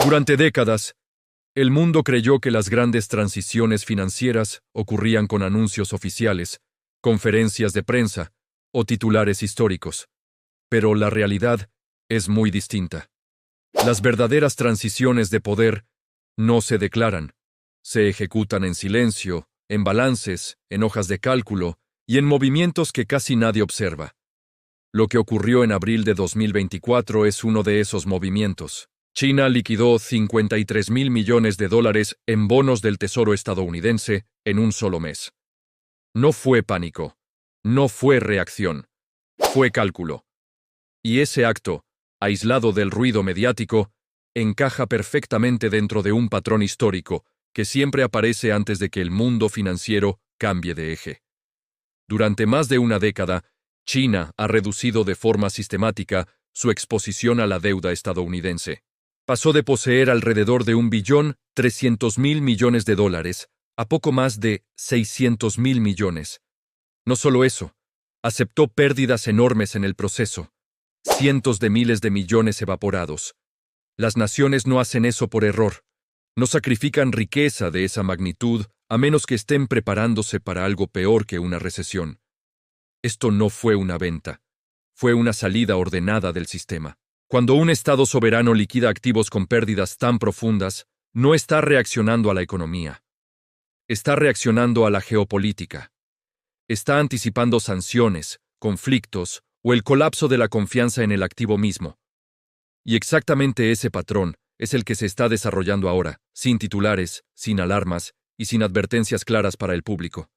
Durante décadas, el mundo creyó que las grandes transiciones financieras ocurrían con anuncios oficiales, conferencias de prensa o titulares históricos. Pero la realidad es muy distinta. Las verdaderas transiciones de poder no se declaran, se ejecutan en silencio, en balances, en hojas de cálculo y en movimientos que casi nadie observa. Lo que ocurrió en abril de 2024 es uno de esos movimientos. China liquidó 53.000 millones de dólares en bonos del Tesoro estadounidense en un solo mes. No fue pánico, no fue reacción, fue cálculo. Y ese acto, aislado del ruido mediático, encaja perfectamente dentro de un patrón histórico que siempre aparece antes de que el mundo financiero cambie de eje. Durante más de una década, China ha reducido de forma sistemática su exposición a la deuda estadounidense. Pasó de poseer alrededor de 1.300.000 millones de dólares a poco más de 600.000 millones. No solo eso, aceptó pérdidas enormes en el proceso, cientos de miles de millones evaporados. Las naciones no hacen eso por error. No sacrifican riqueza de esa magnitud a menos que estén preparándose para algo peor que una recesión. Esto no fue una venta, fue una salida ordenada del sistema. Cuando un Estado soberano liquida activos con pérdidas tan profundas, no está reaccionando a la economía. Está reaccionando a la geopolítica. Está anticipando sanciones, conflictos o el colapso de la confianza en el activo mismo. Y exactamente ese patrón es el que se está desarrollando ahora, sin titulares, sin alarmas y sin advertencias claras para el público.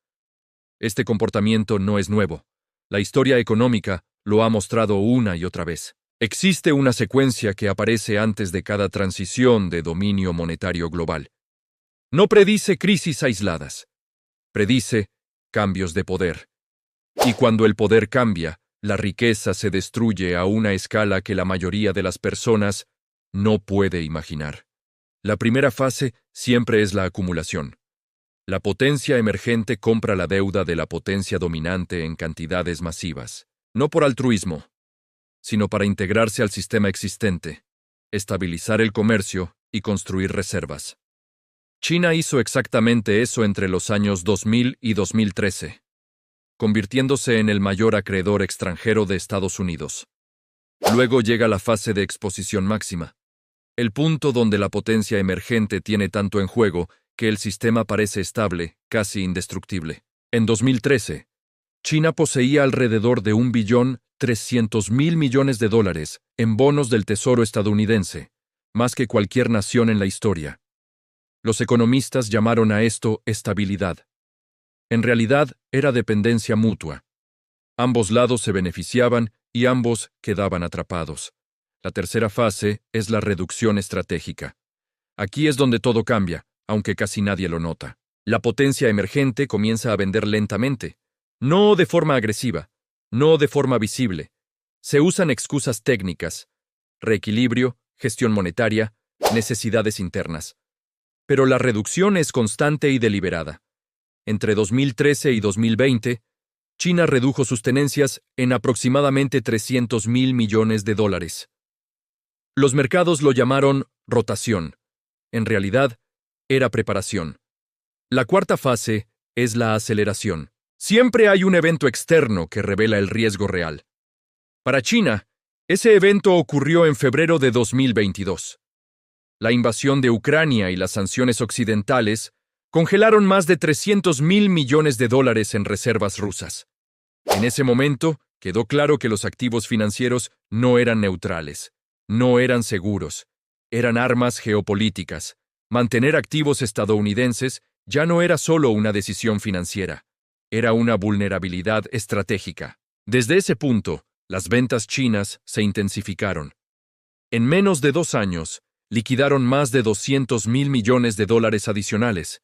Este comportamiento no es nuevo. La historia económica lo ha mostrado una y otra vez. Existe una secuencia que aparece antes de cada transición de dominio monetario global. No predice crisis aisladas, predice cambios de poder. Y cuando el poder cambia, la riqueza se destruye a una escala que la mayoría de las personas no puede imaginar. La primera fase siempre es la acumulación. La potencia emergente compra la deuda de la potencia dominante en cantidades masivas, no por altruismo, sino para integrarse al sistema existente, estabilizar el comercio y construir reservas. China hizo exactamente eso entre los años 2000 y 2013, convirtiéndose en el mayor acreedor extranjero de Estados Unidos. Luego llega la fase de exposición máxima, el punto donde la potencia emergente tiene tanto en juego que el sistema parece estable, casi indestructible. En 2013, China poseía alrededor de 1.300.000 millones de dólares en bonos del Tesoro estadounidense, más que cualquier nación en la historia. Los economistas llamaron a esto estabilidad. En realidad, era dependencia mutua. Ambos lados se beneficiaban y ambos quedaban atrapados. La tercera fase es la reducción estratégica. Aquí es donde todo cambia, aunque casi nadie lo nota. La potencia emergente comienza a vender lentamente, no de forma agresiva, no de forma visible. Se usan excusas técnicas, reequilibrio, gestión monetaria, necesidades internas. Pero la reducción es constante y deliberada. Entre 2013 y 2020, China redujo sus tenencias en aproximadamente 300.000 millones de dólares. Los mercados lo llamaron rotación. En realidad, era preparación. La cuarta fase es la aceleración. Siempre hay un evento externo que revela el riesgo real. Para China, ese evento ocurrió en febrero de 2022. La invasión de Ucrania y las sanciones occidentales congelaron más de 300.000 millones de dólares en reservas rusas. En ese momento, quedó claro que los activos financieros no eran neutrales, no eran seguros, eran armas geopolíticas. Mantener activos estadounidenses ya no era solo una decisión financiera, era una vulnerabilidad estratégica. Desde ese punto, las ventas chinas se intensificaron. En menos de 2 años, liquidaron más de 200.000 millones de dólares adicionales.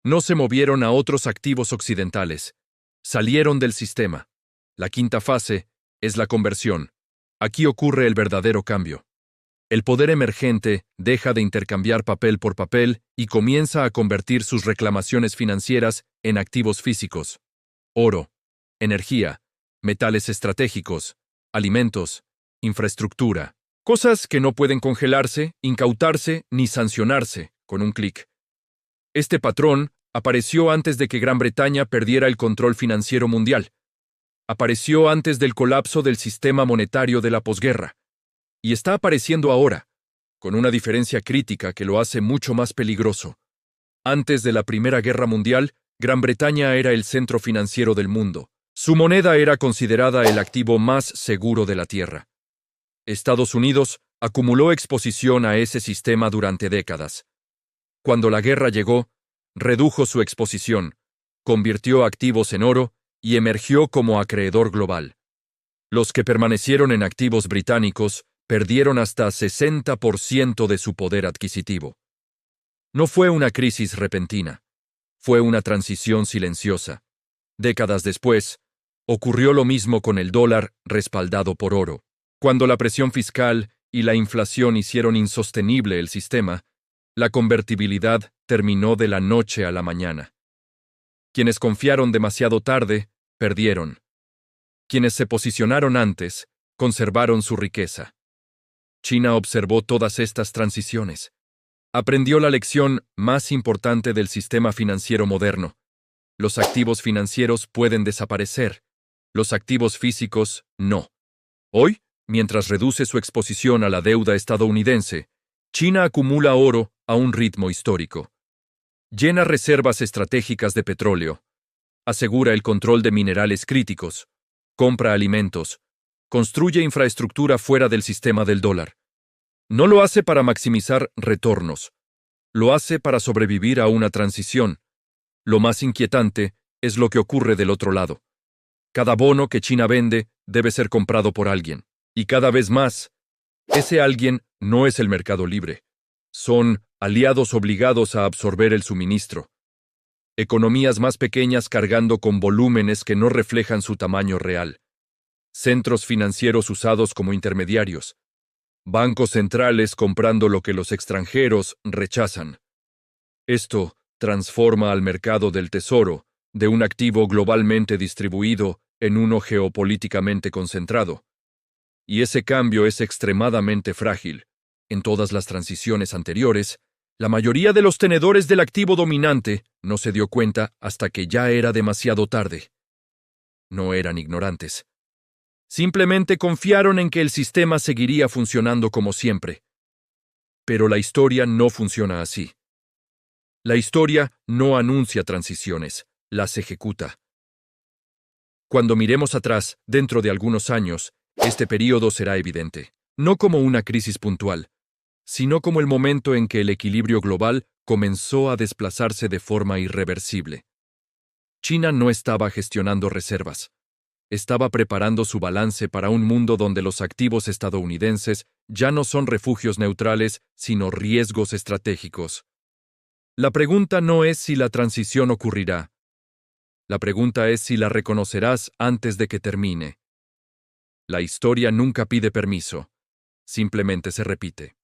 No se movieron a otros activos occidentales. Salieron del sistema. La quinta fase es la conversión. Aquí ocurre el verdadero cambio. El poder emergente deja de intercambiar papel por papel y comienza a convertir sus reclamaciones financieras en activos físicos. Oro, energía, metales estratégicos, alimentos, infraestructura. Cosas que no pueden congelarse, incautarse ni sancionarse con un clic. Este patrón apareció antes de que Gran Bretaña perdiera el control financiero mundial. Apareció antes del colapso del sistema monetario de la posguerra. Y está apareciendo ahora, con una diferencia crítica que lo hace mucho más peligroso. Antes de la Primera Guerra Mundial, Gran Bretaña era el centro financiero del mundo. Su moneda era considerada el activo más seguro de la Tierra. Estados Unidos acumuló exposición a ese sistema durante décadas. Cuando la guerra llegó, redujo su exposición, convirtió activos en oro y emergió como acreedor global. Los que permanecieron en activos británicos perdieron hasta 60% de su poder adquisitivo. No fue una crisis repentina, fue una transición silenciosa. Décadas después, ocurrió lo mismo con el dólar respaldado por oro. Cuando la presión fiscal y la inflación hicieron insostenible el sistema, la convertibilidad terminó de la noche a la mañana. Quienes confiaron demasiado tarde, perdieron. Quienes se posicionaron antes, conservaron su riqueza. China observó todas estas transiciones. Aprendió la lección más importante del sistema financiero moderno. Los activos financieros pueden desaparecer, los activos físicos no. Hoy, mientras reduce su exposición a la deuda estadounidense, China acumula oro a un ritmo histórico. Llena reservas estratégicas de petróleo. Asegura el control de minerales críticos. Compra alimentos. Construye infraestructura fuera del sistema del dólar. No lo hace para maximizar retornos. Lo hace para sobrevivir a una transición. Lo más inquietante es lo que ocurre del otro lado. Cada bono que China vende debe ser comprado por alguien. Y cada vez más, ese alguien no es el mercado libre. Son aliados obligados a absorber el suministro. Economías más pequeñas cargando con volúmenes que no reflejan su tamaño real. Centros financieros usados como intermediarios. Bancos centrales comprando lo que los extranjeros rechazan. Esto transforma al mercado del tesoro de un activo globalmente distribuido en uno geopolíticamente concentrado. Y ese cambio es extremadamente frágil. En todas las transiciones anteriores, la mayoría de los tenedores del activo dominante no se dio cuenta hasta que ya era demasiado tarde. No eran ignorantes. Simplemente confiaron en que el sistema seguiría funcionando como siempre. Pero la historia no funciona así. La historia no anuncia transiciones, las ejecuta. Cuando miremos atrás, dentro de algunos años, este período será evidente, no como una crisis puntual, sino como el momento en que el equilibrio global comenzó a desplazarse de forma irreversible. China no estaba gestionando reservas. Estaba preparando su balance para un mundo donde los activos estadounidenses ya no son refugios neutrales, sino riesgos estratégicos. La pregunta no es si la transición ocurrirá. La pregunta es si la reconocerás antes de que termine. La historia nunca pide permiso, simplemente se repite.